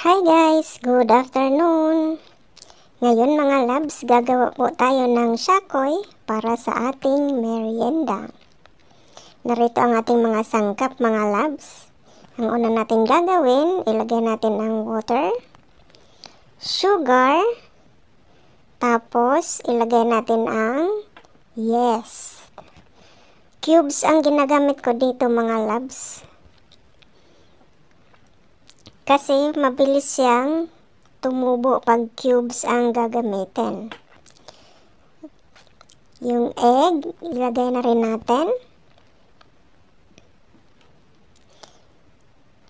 Hi guys! Good afternoon! Ngayon mga labs, gagawa po tayo ng shakoy para sa ating merienda. Narito ang ating mga sangkap mga labs. Ang una natin gagawin, ilagay natin ang water, sugar, tapos ilagay natin ang yes. Cubes ang ginagamit ko dito mga labs. Kasi mabilis siyang tumubo pag cubes ang gagamitin. Yung egg, ilagay na rin natin.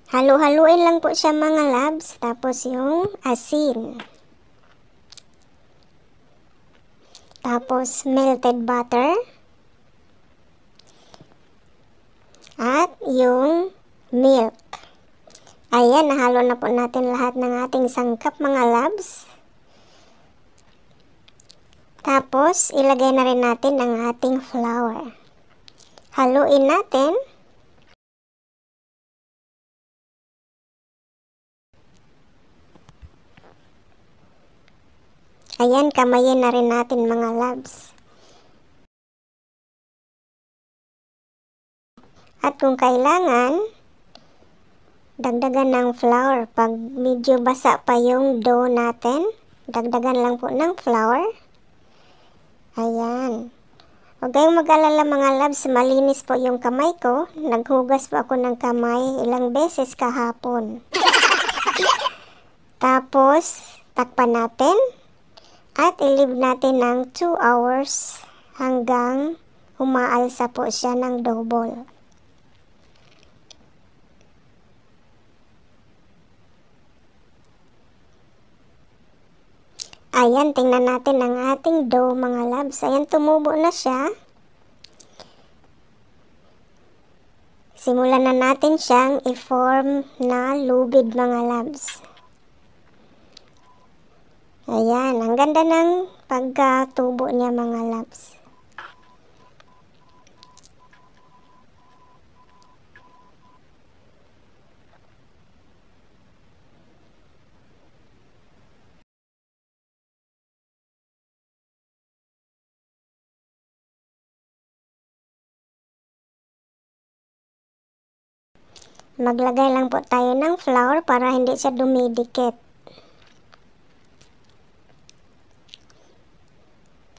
Halu-haluin lang po siya mga labs. Tapos yung asin. Tapos melted butter. At yung milk. Ayan, nahalo na po natin lahat ng ating sangkap mga labs. Tapos, ilagay na rin natin ang ating flour. Haluin natin. Ayan, kamayin na rin natin mga labs. At kung kailangan, dagdagan ng flour. Pag medyo basa pa yung dough natin, dagdagan lang po ng flour. Ayan. Huwag kayong mag-alala mga labs, malinis po yung kamay ko. Naghugas po ako ng kamay ilang beses kahapon. Tapos, takpan natin. At i-leave natin ng 2 hours hanggang umaalsa po siya ng double. Ayan, tingnan natin ang ating dough mga labs. Ayan, tumubo na siya. Simulan na natin siyang i-form na lubid mga labs. Ayan, ang ganda ng pagkatubo niya mga labs. Maglagay lang po tayo ng flour para hindi siya dumidikit.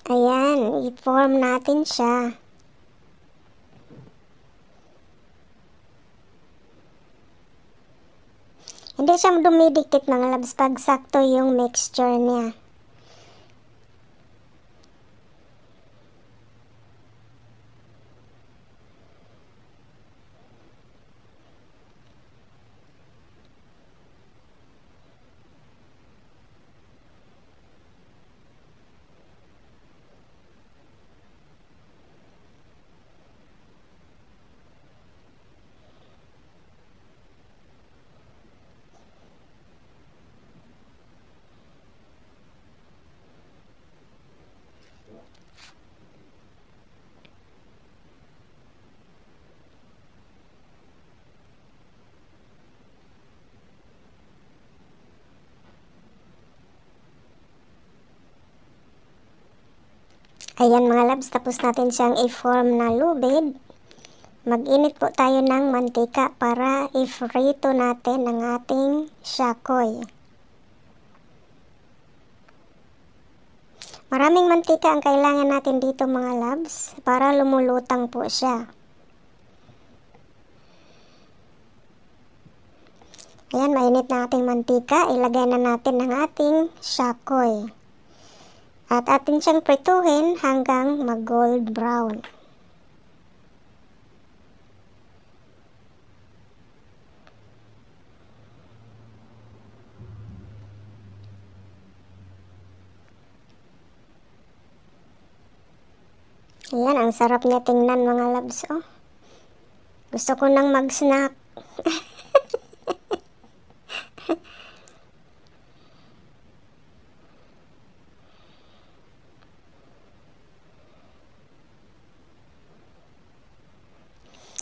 Ayan, i-form natin siya. Hindi siya dumidikit mga labs pag sakto yung mixture niya. Ayan mga labs, tapos natin siyang i-form na lubid. Mag-init po tayo ng mantika para i-frito natin ang ating shakoy. Maraming mantika ang kailangan natin dito mga labs para lumulutang po siya. Ayan, mainit na ating mantika. Ilagay na natin ang ating shakoy. At atin siyang prituhin hanggang mag-gold brown. Ayan, ang sarap niya tingnan mga labs. Oh. Gusto ko nang mag-snack.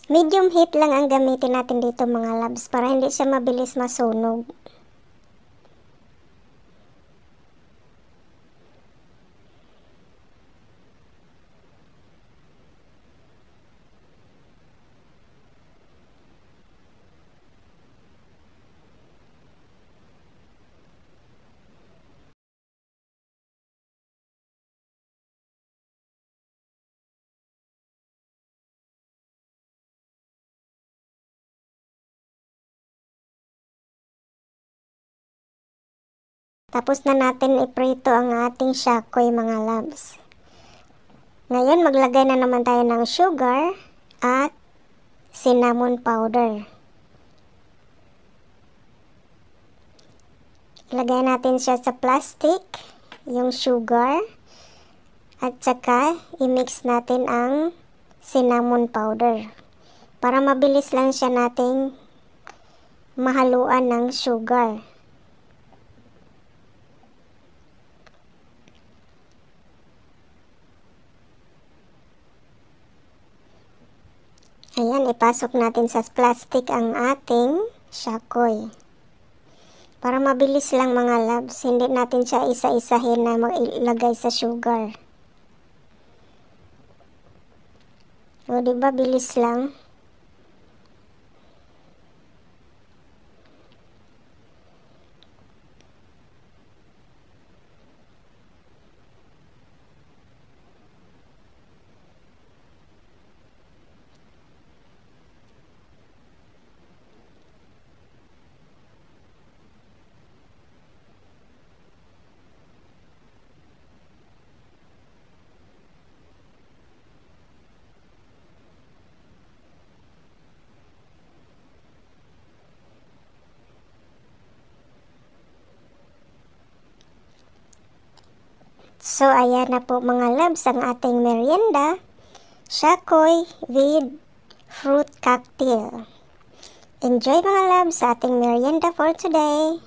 Medium heat lang ang gamitin natin dito mga labs para hindi siya mabilis masunog. Tapos na natin iprito ang ating shakoy mga loves. Ngayon maglagay na naman tayo ng sugar at cinnamon powder. Ilagay natin siya sa plastic, yung sugar, at saka i-mix natin ang cinnamon powder para mabilis lang siya nating mahaluan ng sugar. Ayan, ipasok natin sa plastic ang ating shakoy. Para mabilis lang mga loves, hindi natin siya isa-isahin na ilagay sa sugar. O, diba bilis lang? So, ayan na po mga loves ang ating merienda, shakoy with fruit cocktail. Enjoy mga loves sa ating merienda for today.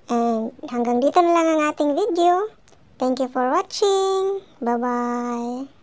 And hanggang dito na lang ang ating video. Thank you for watching. Bye-bye.